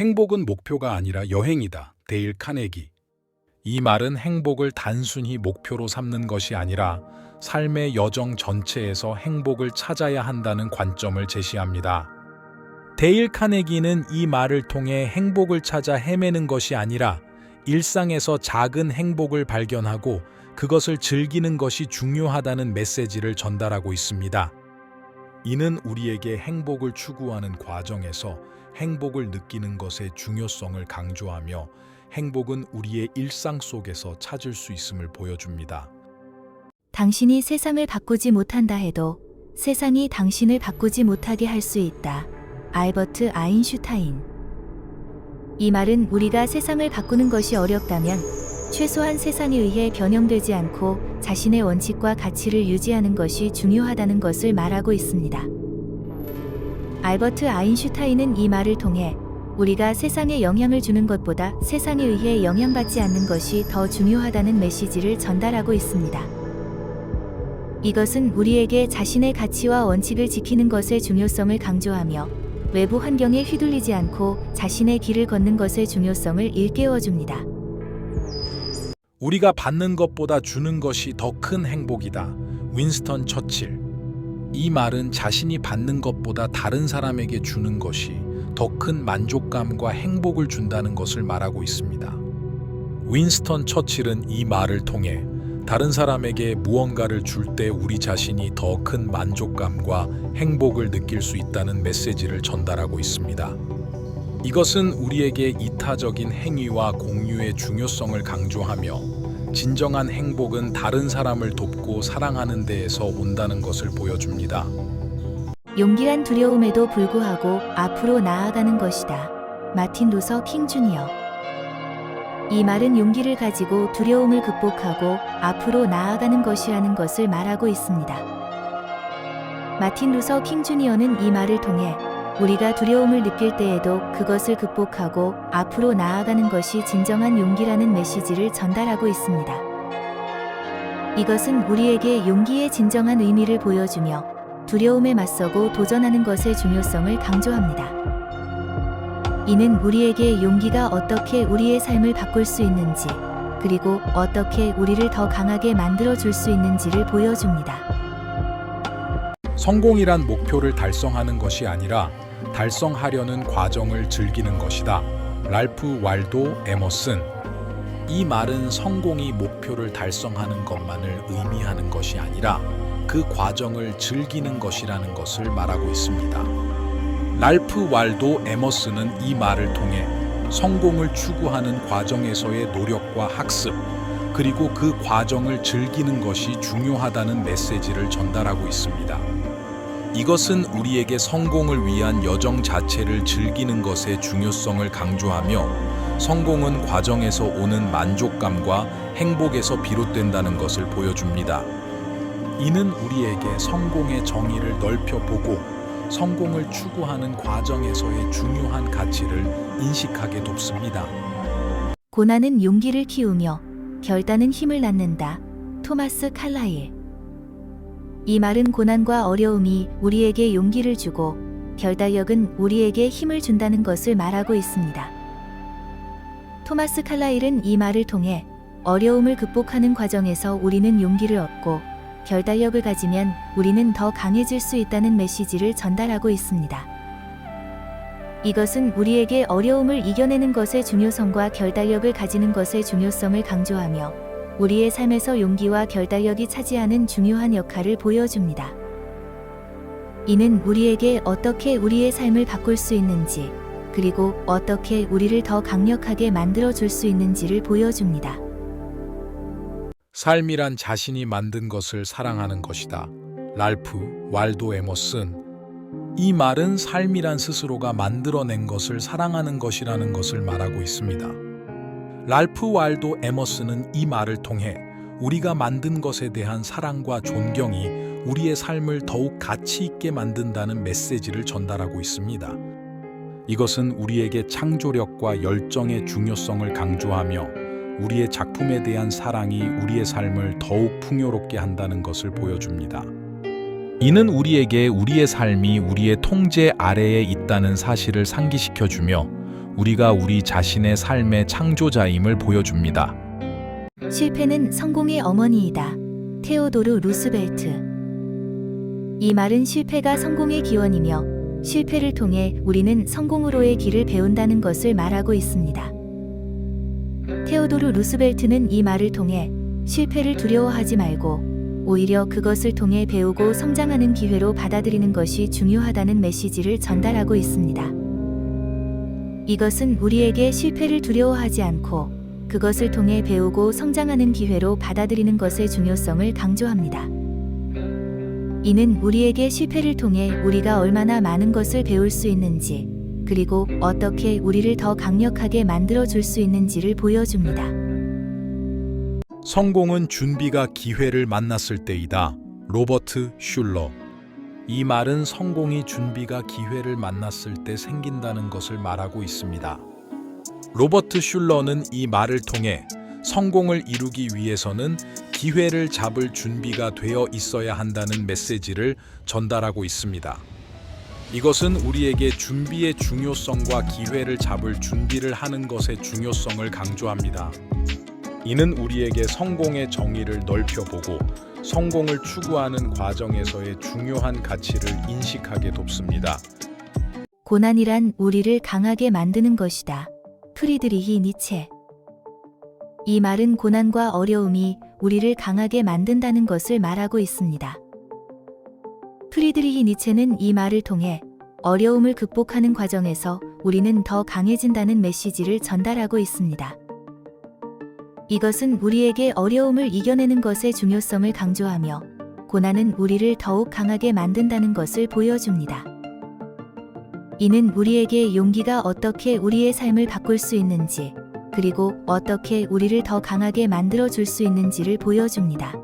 행복은 목표가 아니라 여행이다. 데일 카네기. 이 말은 행복을 단순히 목표로 삼는 것이 아니라 삶의 여정 전체에서 행복을 찾아야 한다는 관점을 제시합니다. 데일 카네기는 이 말을 통해 행복을 찾아 헤매는 것이 아니라 일상에서 작은 행복을 발견하고 그것을 즐기는 것이 중요하다는 메시지를 전달하고 있습니다. 이는 우리에게 행복을 추구하는 과정에서 행복을 느끼는 것의 중요성을 강조하며 행복은 우리의 일상 속에서 찾을 수 있음을 보여줍니다. 당신이 세상을 바꾸지 못한다 해도 세상이 당신을 바꾸지 못하게 할 수 있다. 알버트 아인슈타인. 이 말은 우리가 세상을 바꾸는 것이 어렵다면 최소한 세상에 의해 변형되지 않고 자신의 원칙과 가치를 유지하는 것이 중요하다는 것을 말하고 있습니다. 알버트 아인슈타인은 이 말을 통해 우리가 세상에 영향을 주는 것보다 세상에 의해 영향받지 않는 것이 더 중요하다는 메시지를 전달하고 있습니다. 이것은 우리에게 자신의 가치와 원칙을 지키는 것의 중요성을 강조하며 외부 환경에 휘둘리지 않고 자신의 길을 걷는 것의 중요성을 일깨워줍니다. 우리가 받는 것보다 주는 것이 더 큰 행복이다. 윈스턴 처칠. 이 말은 자신이 받는 것보다 다른 사람에게 주는 것이 더 큰 만족감과 행복을 준다는 것을 말하고 있습니다. 윈스턴 처칠은 이 말을 통해 다른 사람에게 무언가를 줄 때 우리 자신이 더 큰 만족감과 행복을 느낄 수 있다는 메시지를 전달하고 있습니다. 이것은 우리에게 이타적인 행위와 공유의 중요성을 강조하며 진정한 행복은 다른 사람을 돕고 사랑하는 데에서 온다는 것을 보여줍니다. 용기란 두려움에도 불구하고 앞으로 나아가는 것이다. 마틴 루서 킹 주니어. 이 말은 용기를 가지고 두려움을 극복하고 앞으로 나아가는 것이라는 것을 말하고 있습니다. 마틴 루서 킹 주니어는 이 말을 통해 우리가 두려움을 느낄 때에도 그것을 극복하고 앞으로 나아가는 것이 진정한 용기라는 메시지를 전달하고 있습니다. 이것은 우리에게 용기의 진정한 의미를 보여주며 두려움에 맞서고 도전하는 것의 중요성을 강조합니다. 이는 우리에게 용기가 어떻게 우리의 삶을 바꿀 수 있는지, 그리고 어떻게 우리를 더 강하게 만들어 줄 수 있는지를 보여줍니다. 성공이란 목표를 달성하는 것이 아니라 달성하려는 과정을 즐기는 것이다. 랄프 waldo 에머슨. 이 말은 성공이 목표를 달성하는 것만을 의미하는 것이 아니라 그 과정을 즐기는 것이라는 것을 말하고 있습니다. 랄프 waldo 에머슨은 이 말을 통해 성공을 추구하는 과정에서의 노력과 학습, 그리고 그 과정을 즐기는 것이 중요하다는 메시지를 전달하고 있습니다. 이것은 우리에게 성공을 위한 여정 자체를 즐기는 것의 중요성을 강조하며 성공은 과정에서 오는 만족감과 행복에서 비롯된다는 것을 보여줍니다. 이는 우리에게 성공의 정의를 넓혀 보고 성공을 추구하는 과정에서의 중요한 가치를 인식하게 돕습니다. 고난은 용기를 키우며 결단은 힘을 낳는다. 토마스 칼라일. 이 말은 고난과 어려움이 우리에게 용기를 주고 결단력은 우리에게 힘을 준다는 것을 말하고 있습니다. 토마스 칼라일은 이 말을 통해 어려움을 극복하는 과정에서 우리는 용기를 얻고 결단력을 가지면 우리는 더 강해질 수 있다는 메시지를 전달하고 있습니다. 이것은 우리에게 어려움을 이겨내는 것의 중요성과 결단력을 가지는 것의 중요성을 강조하며 우리의 삶에서 용기와 결단력이 차지하는 중요한 역할을 보여줍니다. 이는 우리에게 어떻게 우리의 삶을 바꿀 수 있는지, 그리고 어떻게 우리를 더 강력하게 만들어 줄 수 있는지를 보여줍니다. 삶이란 자신이 만든 것을 사랑하는 것이다. 랄프 waldo 에머슨. 이 말은 삶이란 스스로가 만들어낸 것을 사랑하는 것이라는 것을 말하고 있습니다. 랄프 waldo 에머슨은 이 말을 통해 우리가 만든 것에 대한 사랑과 존경이 우리의 삶을 더욱 가치 있게 만든다는 메시지를 전달하고 있습니다. 이것은 우리에게 창조력과 열정의 중요성을 강조하며 우리의 작품에 대한 사랑이 우리의 삶을 더욱 풍요롭게 한다는 것을 보여줍니다. 이는 우리에게 우리의 삶이 우리의 통제 아래에 있다는 사실을 상기시켜주며 우리가 우리 자신의 삶의 창조자임을 보여줍니다. 실패는 성공의 어머니이다. 테오도르 루스벨트. 이 말은 실패가 성공의 기원이며 실패를 통해 우리는 성공으로의 길을 배운다는 것을 말하고 있습니다. 테오도르 루스벨트는 이 말을 통해 실패를 두려워하지 말고 오히려 그것을 통해 배우고 성장하는 기회로 받아들이는 것이 중요하다는 메시지를 전달하고 있습니다. 이것은 우리에게 실패를 두려워하지 않고 그것을 통해 배우고 성장하는 기회로 받아들이는 것의 중요성을 강조합니다. 이는 우리에게 실패를 통해 우리가 얼마나 많은 것을 배울 수 있는지, 그리고 어떻게 우리를 더 강력하게 만들어 줄 수 있는지를 보여줍니다. 성공은 준비가 기회를 만났을 때이다. 로버트 슐러. 이 말은 성공이 준비가 기회를 만났을 때 생긴다는 것을 말하고 있습니다. 로버트 슐러는 이 말을 통해 성공을 이루기 위해서는 기회를 잡을 준비가 되어 있어야 한다는 메시지를 전달하고 있습니다. 이것은 우리에게 준비의 중요성과 기회를 잡을 준비를 하는 것의 중요성을 강조합니다. 이는 우리에게 성공의 정의를 넓혀보고 성공을 추구하는 과정에서의 중요한 가치를 인식하게 돕습니다. 고난이란 우리를 강하게 만드는 것이다. 프리드리히 니체. 이 말은 고난과 어려움이 우리를 강하게 만든다는 것을 말하고 있습니다. 프리드리히 니체는 이 말을 통해 어려움을 극복하는 과정에서 우리는 더 강해진다는 메시지를 전달하고 있습니다. 이것은 우리에게 어려움을 이겨내는 것의 중요성을 강조하며 고난은 우리를 더욱 강하게 만든다는 것을 보여줍니다. 이는 우리에게 용기가 어떻게 우리의 삶을 바꿀 수 있는지, 그리고 어떻게 우리를 더 강하게 만들어 줄 수 있는지를 보여줍니다.